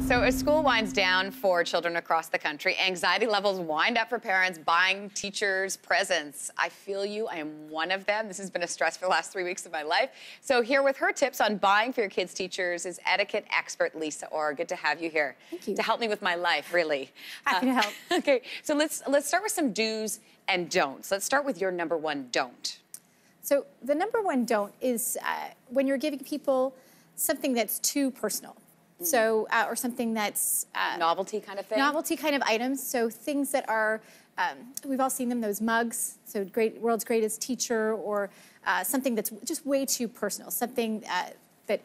So as school winds down for children across the country, anxiety levels wind up for parents buying teachers presents. I feel you. I am one of them. This has been a stress for the last 3 weeks of my life. So here with her tips on buying for your kids' teachers is etiquette expert Lisa Orr. Good to have you here. Thank you. To help me with my life, really. Happy to help. Okay, so let's start with some do's and don'ts. Let's start with your number one don't. So the number one don't is when you're giving people something that's too personal. So, or something that's... novelty kind of thing? Novelty kind of items. So things that are, we've all seen them, those mugs. So world's greatest teacher, or something that's just way too personal. Something that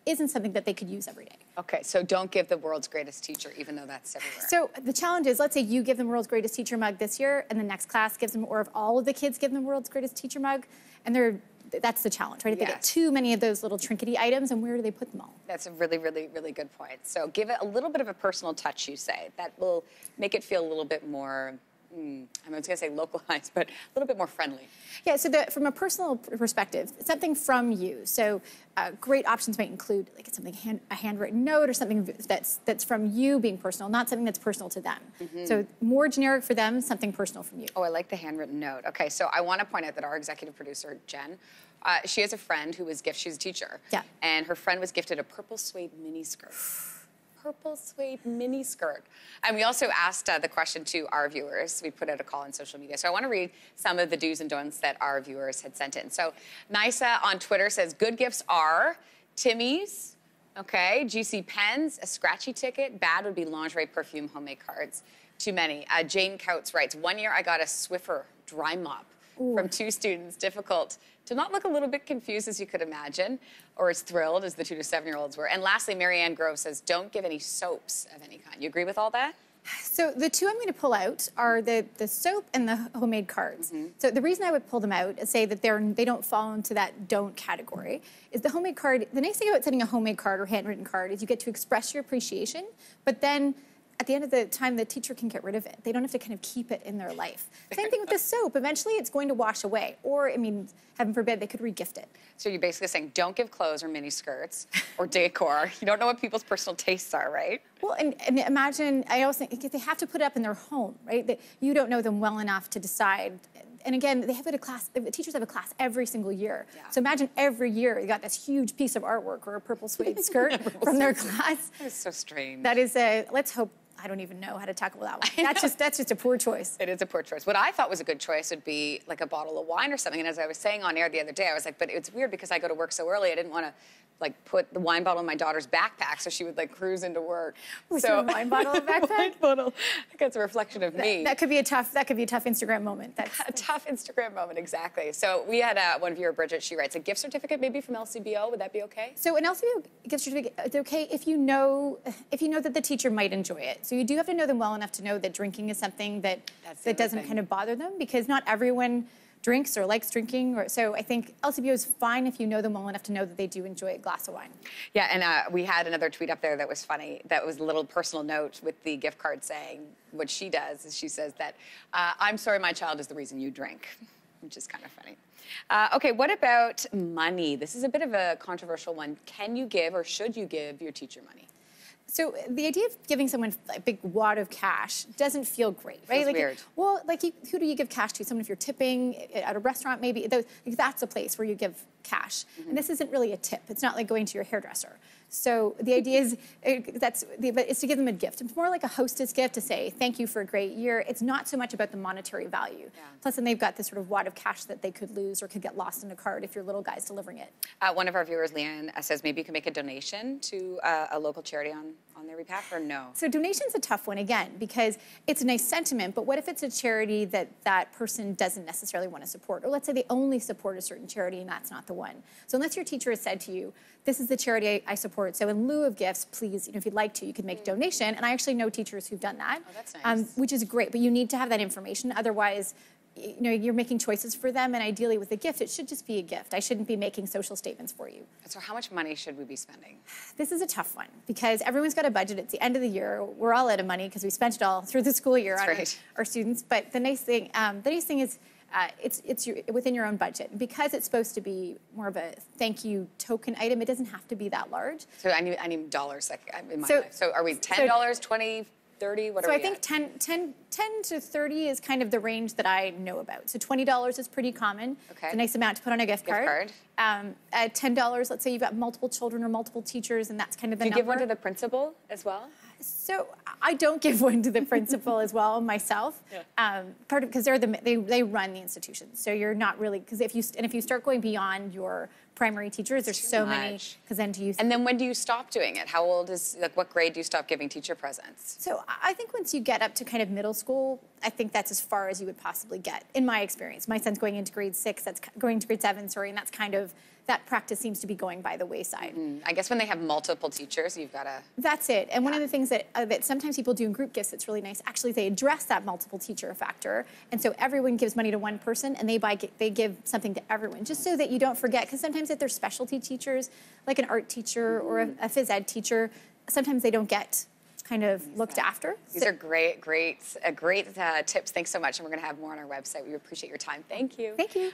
isn't something that they could use every day. Okay, so don't give the world's greatest teacher, even though that's everywhere. So the challenge is, let's say you give them world's greatest teacher mug this year, and the next class gives them, or if all of the kids give them world's greatest teacher mug, and that's the challenge, right? If they get too many of those little trinkety items, and where do they put them all? That's a really, really, really good point. So give it a little bit of a personal touch, you say. That will make it feel a little bit more, I was going to say localized, but a little bit more friendly. Yeah, so from a personal perspective, something from you. So great options might include like something, a handwritten note, or something that's from you being personal, not something that's personal to them. So more generic for them, something personal from you. Oh, I like the handwritten note. Okay, so I want to point out that our executive producer, Jen, she has a friend who was she's a teacher. Yeah. And her friend was gifted a purple suede mini skirt. Purple suede mini skirt. And we also asked the question to our viewers. We put out a call on social media. So I want to read some of the do's and don'ts that our viewers had sent in. So Nisa on Twitter says, good gifts are Timmy's, okay, GC pens, a scratchy ticket. Bad would be lingerie, perfume, homemade cards. Too many. Jane Coates writes, 1 year I got a Swiffer dry mop from 2 students. Difficult to not look a little bit confused, as you could imagine, or as thrilled as the 2 to 7-year-olds were. And lastly, Marianne Grove says, don't give any soaps of any kind. You agree with all that? So the 2 I'm going to pull out are the soap and the homemade cards. So the reason I would pull them out and say that they don't fall into that don't category is the homemade card. The nice thing about sending a homemade card or handwritten card is you get to express your appreciation, but then at the end of the time, the teacher can get rid of it. They don't have to kind of keep it in their life. Same thing with the soap. Eventually, it's going to wash away. Or, I mean, heaven forbid, they could re-gift it. So you're basically saying don't give clothes or mini skirts or decor. You don't know what people's personal tastes are, right? Well, and imagine, I also think they have to put it up in their home, right? That you don't know them well enough to decide. And again, they have a class, the teachers have a class every single year. Yeah. So imagine every year you got this huge piece of artwork or a purple suede skirt from their class. That is so strange. That is let's hope. I don't even know how to tackle that one. That's just a poor choice. It is a poor choice. What I thought was a good choice would be like a bottle of wine or something. And as I was saying on air the other day, I was like, but it's weird because I go to work so early. I didn't want to like put the wine bottle in my daughter's backpack so she would like cruise into work. So a wine bottle in a backpack? Wine bottle. I think it's a reflection of me. That could be a tough Instagram moment. That's a tough Instagram moment, exactly. So we had one viewer, Bridget, she writes, a gift certificate maybe from LCBO, would that be okay? So an LCBO gift certificate, it's okay if you know that the teacher might enjoy it. So you do have to know them well enough to know that drinking is something that doesn't kind of bother them, because not everyone drinks or likes drinking. So I think LCBO is fine if you know them well enough to know that they do enjoy a glass of wine. Yeah, and we had another tweet up there that was funny. That was a little personal note with the gift card saying what she does is she says that, I'm sorry my child is the reason you drink, which is kind of funny. Okay, what about money? This is a bit of a controversial one. Can you give or should you give your teacher money? So the idea of giving someone a big wad of cash doesn't feel great, right? Feels weird. Well, like who do you give cash to? Someone if you're tipping at a restaurant, maybe that's a place where you give cash. And this isn't really a tip. It's not like going to your hairdresser. So the idea is it's to give them a gift. It's more like a hostess gift to say thank you for a great year. It's not so much about the monetary value. Yeah. Plus, then they've got this sort of wad of cash that they could lose or could get lost in a card if your little guy's delivering it. One of our viewers, Leanne, says maybe you can make a donation to a local charity on their behalf, or no? So donation's a tough one, again, because it's a nice sentiment, but what if it's a charity that person doesn't necessarily want to support? Or let's say they only support a certain charity and that's not the one. So unless your teacher has said to you, this is the charity I support, so in lieu of gifts, please, if you'd like to, you could make a donation. And I actually know teachers who've done that. Oh, that's nice. Which is great, but you need to have that information. Otherwise, you're making choices for them, and ideally with a gift, it should just be a gift. I shouldn't be making social statements for you. So how much money should we be spending? This is a tough one, because everyone's got a budget. It's the end of the year. We're all out of money because we spent it all through the school year on our students. But the nice thing is, within your own budget. Because it's supposed to be more of a thank you token item, it doesn't have to be that large. So I need dollars like in my life. So are we $10, 20, 30? What are we So I think 10 to 30 is kind of the range that I know about. So $20 is pretty common. Okay. It's a nice amount to put on a gift card. At $10, let's say you've got multiple children or multiple teachers, and that's kind of the number. Do you give one to the principal as well? So I don't give one to the principal as well myself. Yeah. Part of because they run the institution. So you're not really because if you start going beyond your primary teachers, there's so many. Because then And then when do you stop doing it? How old is what grade do you stop giving teacher presents? So I think once you get up to kind of middle school, I think that's as far as you would possibly get in my experience. My son's going into grade 6. That's going to grade 7. Sorry, and that's kind of. That practice seems to be going by the wayside. I guess when they have multiple teachers, you've got to... That's it. And one of the things that sometimes people do in group gifts that's really nice, actually they address that multiple teacher factor. And so everyone gives money to one person and they give something to everyone, just so that you don't forget. Because sometimes if they're specialty teachers, like an art teacher or a phys ed teacher, sometimes they don't get kind of looked after. These are great tips. Thanks so much. And we're going to have more on our website. We appreciate your time. Thank you. Thank you.